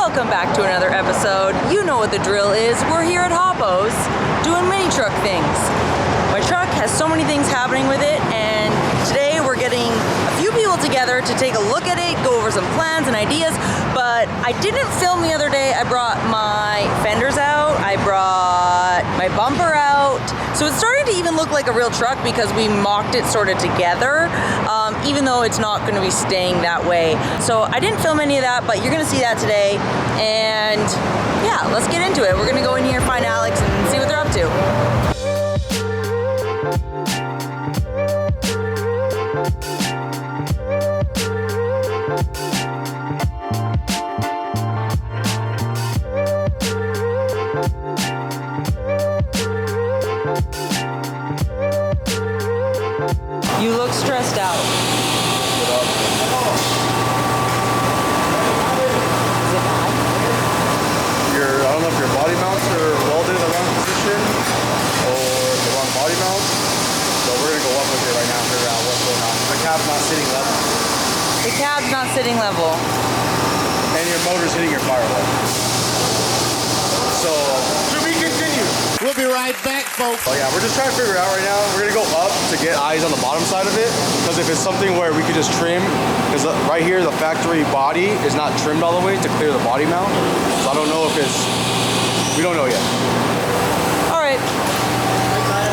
Welcome back to another episode. You know what the drill is. We're here at Hoppo's doing mini truck things. My truck has so many things happening with it, and today we're getting a few people together to take a look at it, go over some plans and ideas, but I didn't film the other day. I brought my fenders out, I brought my bumper out, so it's starting to even look like a real truck because we mocked it sort of together, even though it's not going to be staying that way. So I didn't film any of that, but you're going to see that today, and yeah, let's get into it. We're going to go in here, find Alex, and see what they're up to. You look stressed out. Is it bad? I don't know if your body mounts are welded in the wrong position or the wrong body mount. So we're gonna go up with it right now and figure out what's going on. The cab's not sitting level. The cab's not sitting level. And your motor's hitting your firewall. So, to be continued. We'll be right back, folks. Oh yeah, we're just trying to figure it out right now. We're gonna go up to get eyes on the bottom side of it. Because if it's something where we could just trim, because right here the factory body is not trimmed all the way to clear the body mount. So I don't know if we don't know yet. All right.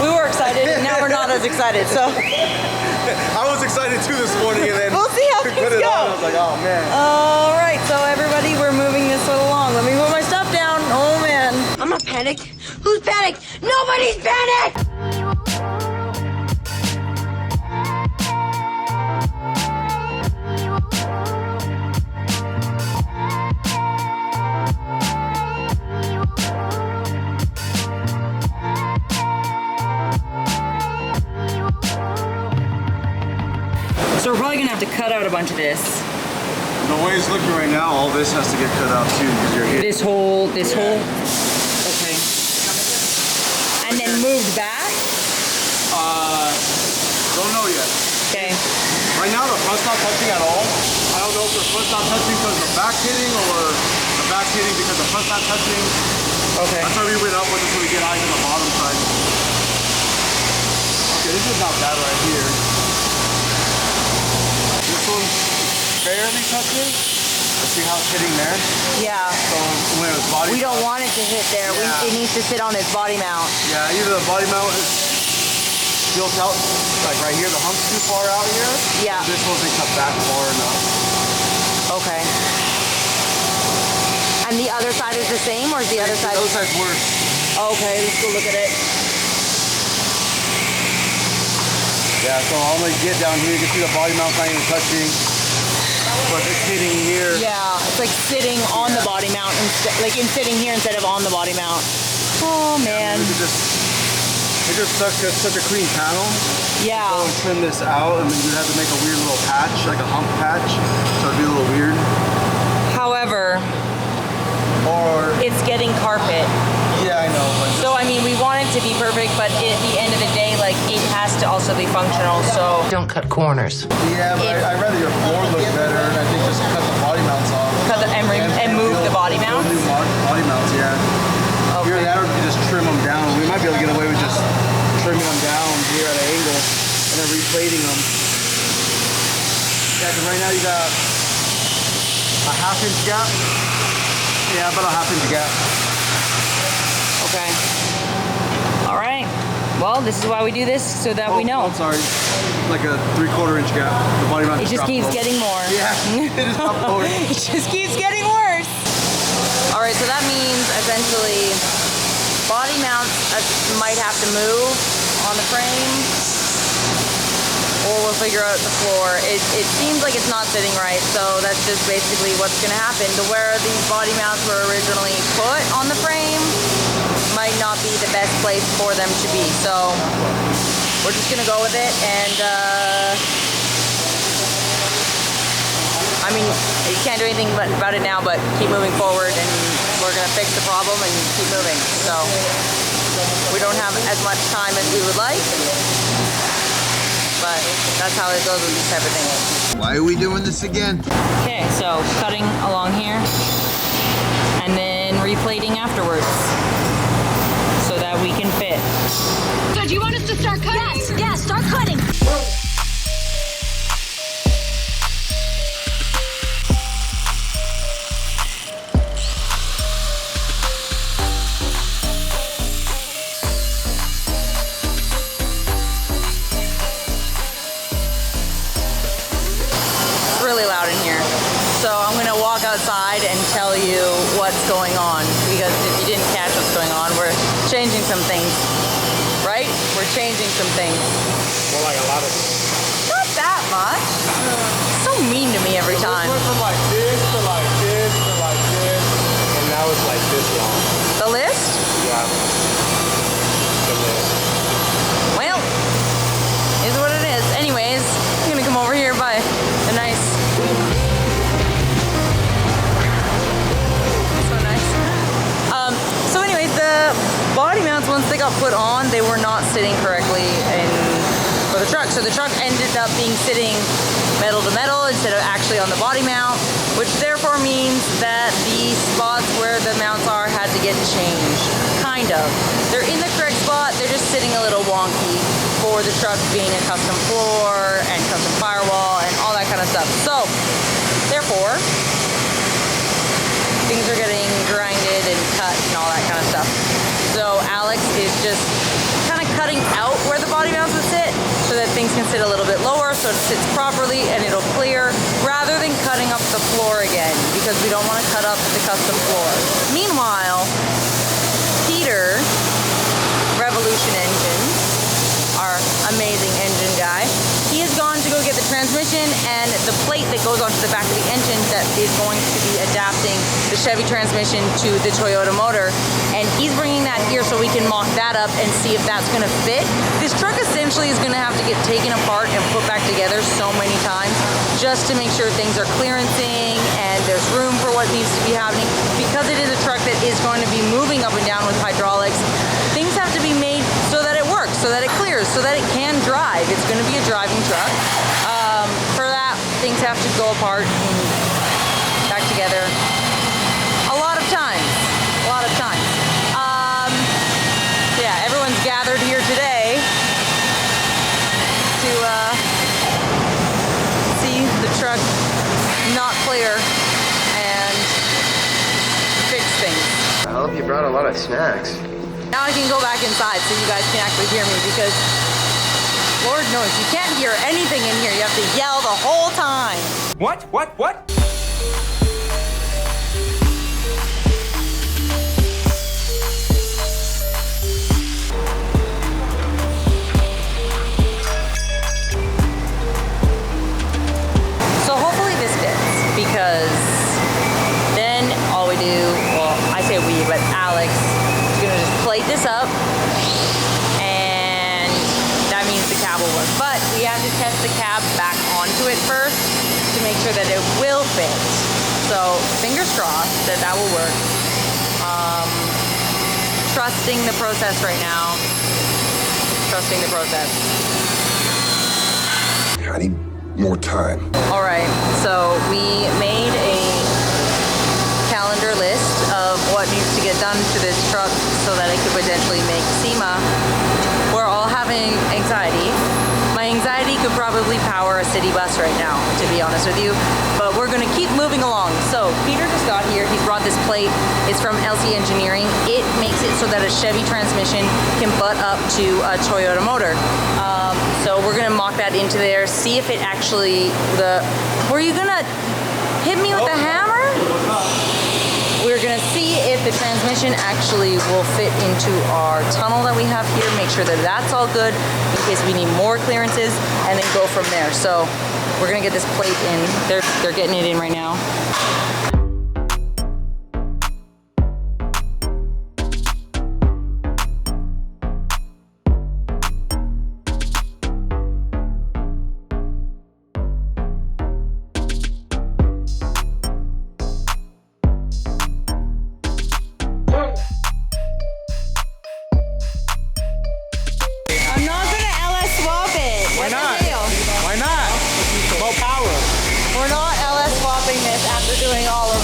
We were excited, and now we're not as excited, so. I was excited too this morning, and then we'll see how things put it go. on, I was like, oh man. All right, so everybody, we're moving this one along. Let me put my stuff down. Oh man. I'm not panicked. Who's panicked? Nobody's panicked! So we're probably gonna have to cut out a bunch of this. The way it's looking right now, all this has to get cut out too, because you're hitting. This whole. Okay. And then moved back? Don't know yet. Okay. Right now the front's not touching at all. I don't know if the front's not touching because the back's hitting or the back's hitting because the front's not touching. Okay. That's why we went up with it so we get eyes on the bottom side. Okay, this is not bad right here. This one's barely touching. Let's see how it's hitting there. Yeah. So when it was body We don't want it to hit there. Yeah. It needs to sit on its body mount. Yeah, either the body mount is built out, like right here, the hump's too far out here. Yeah. This wasn't cut back far enough. Okay. And the other side is the same, or is the other side? The other side's worse. Okay, let's go look at it. Yeah, so I'm gonna get down here. You can see the body mount's not even touching. But it's hitting here. Yeah, it's like sitting on the body mount, like sitting here instead of on the body mount. Oh man. It just sucks because it's such a clean panel. Yeah. So trim this out, and then you have to make a weird little patch, like a hump patch. So it'd be a little weird. However, or it's getting carpet. Yeah, I know. But So I mean, we want it to be perfect, but at the end of the day, like it has to also be functional. So don't cut corners. yeah, but I'd rather your floor look better, and I think just cut the body mounts off. cut and move the body mount. New body mounts, yeah. Okay. Here and there, we can just trim them down. We might be able to get away with just trimming them down here at an angle and then replating them. Yeah, because right now you got a half-inch gap. Yeah, about a half-inch gap. Okay. All right. Well, this is why we do this, so that we know. I'm sorry. Like a 3/4 inch gap. The body mount It just keeps lower. getting more. Yeah, it just dropped lower. It just keeps getting worse. All right, so that means essentially body mounts might have to move on the frame, or we'll figure out the floor. It seems like it's not sitting right, so that's just basically what's gonna happen. To where these body mounts were originally put on the frame might not be the best place for them to be. So we're just gonna go with it, and I mean, you can't do anything about it now, but keep moving forward, and we're gonna fix the problem and keep moving. So we don't have as much time as we would like, but that's how it goes with these type of things. Why are we doing this again? Okay, so cutting along here. afterwards so that we can fit. So do you want us to start cutting? Yes, yes, start cutting. It's really loud in here. So I'm gonna walk outside and tell you what's going on, because if you didn't catch what's going on, we're changing some things, right? We're changing some things. More like a lot of. Not that much. So mean to me every time. Went from like this to like this to like this, and now it's like this long. The list? Yeah. The list. Well, is what it is. Anyways, I'm gonna come over here by a nice. So nice. So anyways, the body mounts, once they got put on, they were not sitting correctly for the truck. So the truck ended up being sitting metal to metal instead of actually on the body mount, which therefore means that the spots where the mounts are had to get changed. Kind of. They're in the correct spot, they're just sitting a little wonky for the truck being a custom floor and custom firewall and all that kind of stuff. So, therefore, things are getting grinded and cut and all that kind of stuff. So Alex is just kind of cutting out where the body mounts would sit so that things can sit a little bit lower so it sits properly and it'll clear, rather than cutting up the floor again, because we don't want to cut up the custom floor. Meanwhile, Peter, Revolution Engines, our amazing engine guy, he has gone to go get the transmission and the plate that goes onto the back of the engine that is going to be adapting the Chevy transmission to the Toyota motor, and he's bringing that here so we can mock that up and see if that's going to fit. This truck essentially is going to have to get taken apart and put back together so many times just to make sure things are clearancing and there's room for what needs to be happening, because it is a truck that is going to be moving up and down with hydraulics. Things have to be made so that it works, so that it clears, so that it can drive. It's going to be a driving truck. For that, things have to go apart and back together a lot of times. A lot of times. Yeah, everyone's gathered here today to see the truck not clear and fix things. I hope you brought a lot of snacks. Now I can go back inside so you guys can actually hear me, because Lord knows you can't hear anything in here. You have to yell the whole time. What? So hopefully this fits, because then all we do, well, I say we, but Alex is gonna just plate this up, and that means the cab will work. But we have to test the cab back onto it first to make sure that it will fit. So fingers crossed that that will work. Trusting the process right now. Trusting the process. I need more time. All right, so we made a calendar list of what needs to get done to this truck so that it could potentially make SEMA. We're all having anxiety. My anxiety could probably power a city bus right now, to be honest with you, but we're gonna keep moving along. So Peter just got here, he's brought this plate. It's from LC Engineering. It makes it so that a Chevy transmission can butt up to a Toyota motor. So we're gonna mock that into there, see if it actually, were you gonna hit me with the hammer? We're gonna see if the transmission actually will fit into our tunnel that we have here, make sure that that's all good in case we need more clearances, and then go from there. So we're gonna get this plate in. They're getting it in right now. I'm not gonna LS swap it. Why not? Why not? More power. We're not LS swapping this after doing all of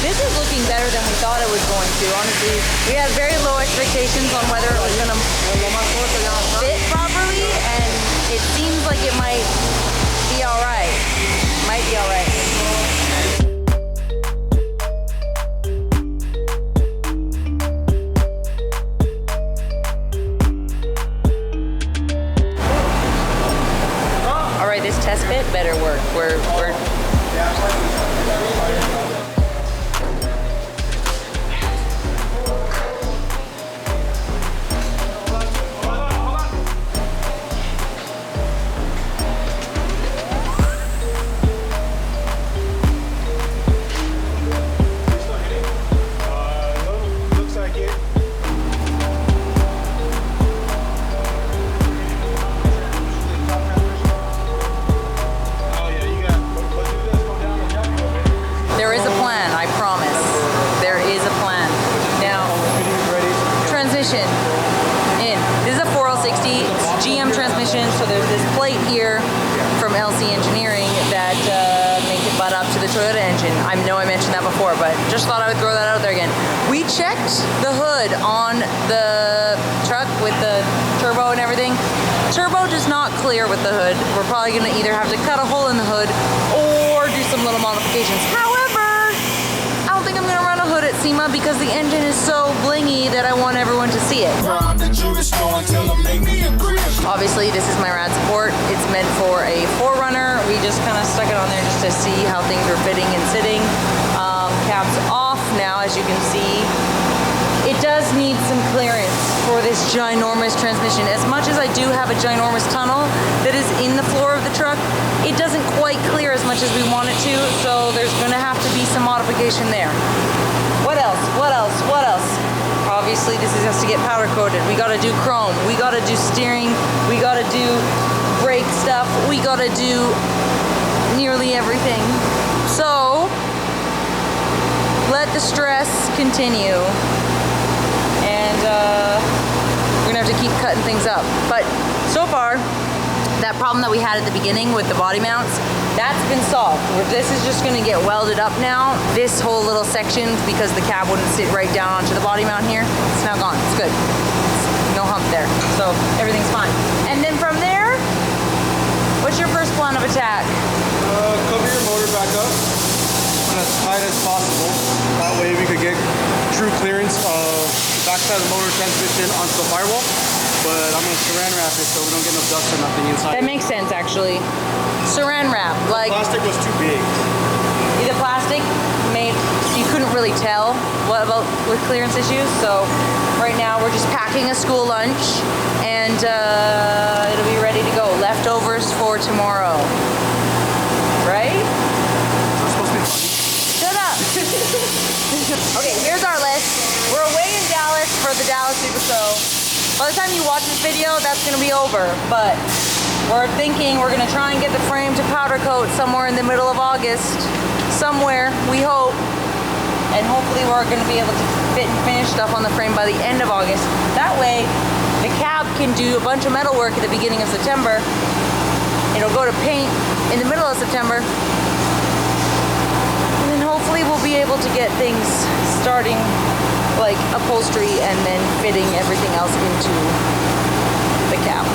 This is looking better than we thought it was going to. Honestly, we had very low expectations on whether it was going to fit properly, and it seems like it might be all right. Might be all right. All right, this test fit better work. We're There is a plan, I promise. There is a plan. Now, transmission in. This is a 4L60. It's GM transmission, so there's this plate here from LC Engineering that makes it butt up to the Toyota engine. I know I mentioned that before, but just thought I would throw that out there again. We checked the hood on the truck with the turbo and everything. Turbo does not clear with the hood. We're probably gonna either have to cut a hole in the hood or do some little modifications. However, I don't think I'm gonna run a hood at SEMA because the engine is so blingy that I want everyone to see it. Obviously, this is my rad support. It's meant for a 4Runner. We just kind of stuck it on there just to see how things were fitting and sitting. Cap's off now, as you can see. It does need some clearance for this ginormous transmission. As much as I do have a ginormous tunnel that is in the floor of the truck, it doesn't quite clear as much as we want it to, so there's gonna have to be some modification there. What else? What else? What else? Obviously, this has to get powder coated. We gotta do chrome. We gotta do steering. We gotta do brake stuff. We gotta do nearly everything. So, let the stress continue. And we're gonna have to keep cutting things up. But so far, that problem that we had at the beginning with the body mounts, that's been solved. This is just gonna get welded up now. This whole little section, because the cab wouldn't sit right down onto the body mount here, it's now gone. It's good. No hump there. So everything's fine. And then from there, what's your first plan of attack? Cover your motor back up as tight as possible. That way we could get true clearance of the backside of the motor transmission onto the firewall. But I'm gonna saran wrap it so we don't get no dust or nothing inside. That makes sense, actually. Saran wrap, like Plastic was too big. the plastic made so you couldn't really tell what about with clearance issues. So right now we're just packing a school lunch, and it'll be ready to go. Leftovers for tomorrow, right? That's supposed to be funny. Shut up. Okay, here's our list. We're away in Dallas for the Dallas Super Show. By the time you watch this video, that's gonna be over, but we're thinking we're gonna try and get the frame to powder coat somewhere in the middle of August. Somewhere, we hope. And hopefully we're gonna be able to fit and finish stuff on the frame by the end of August. That way, the cab can do a bunch of metal work at the beginning of September. It'll go to paint in the middle of September. And then hopefully we'll be able to get things starting, like upholstery, and then fitting everything else into the cab.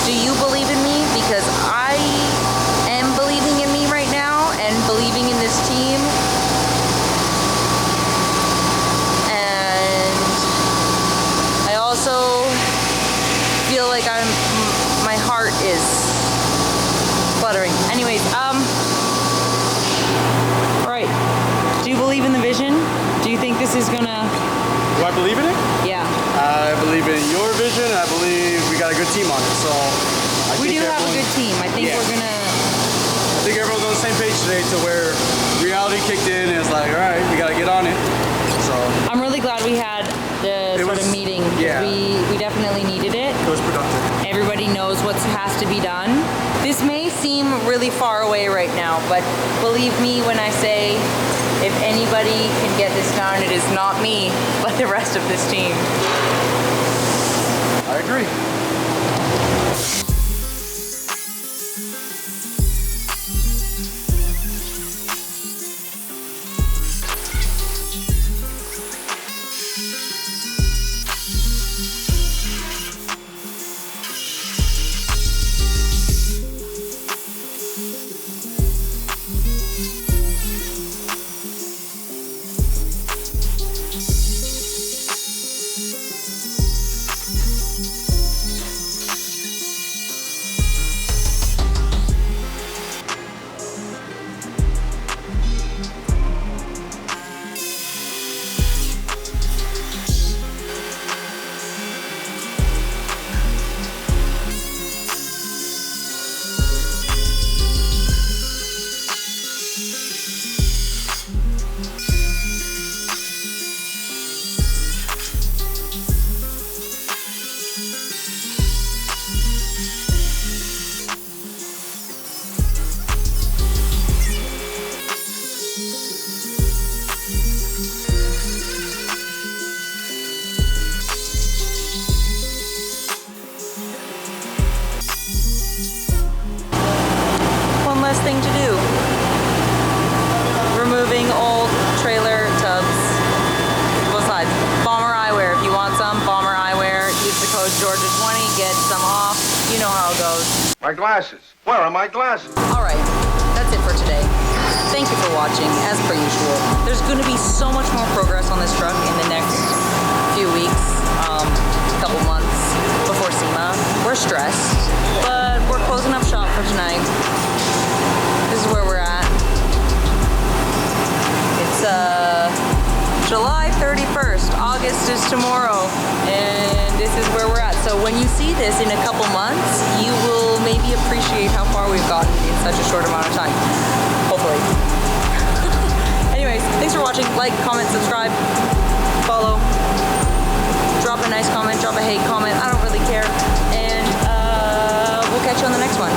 Do you believe in me? Because I am believing in me right now and believing in this team. And I also feel like my heart is fluttering. Anyways, right. Do you believe in the vision? Do you think this is gonna... Do I believe in it? Yeah. I believe in your vision, and I believe we got a good team on it. So We do have a good team. I think we're gonna... I think everyone's on the same page today to where reality kicked in and it's like, all right, we gotta get on it. So I'm really glad we had the sort of meeting. Yeah. We definitely needed it. it was productive. Everybody knows what has to be done. This may seem really far away right now, but believe me when I say if anybody can get this done, it is not me, but the rest of this team. I agree. My glasses. Where are my glasses? Alright, that's it for today. Thank you for watching, as per usual. There's going to be so much more progress on this truck in the next few weeks, couple months before SEMA. We're stressed, but we're closing up shop for tonight. This is where we're at. It's July 31st. August is tomorrow, and this is where we're at. So when you see this in a couple months, you will maybe appreciate how far we've gotten in such a short amount of time. Hopefully. Anyways, thanks for watching. Like, comment, subscribe, follow. Drop a nice comment, drop a hate comment. I don't really care. And we'll catch you on the next one.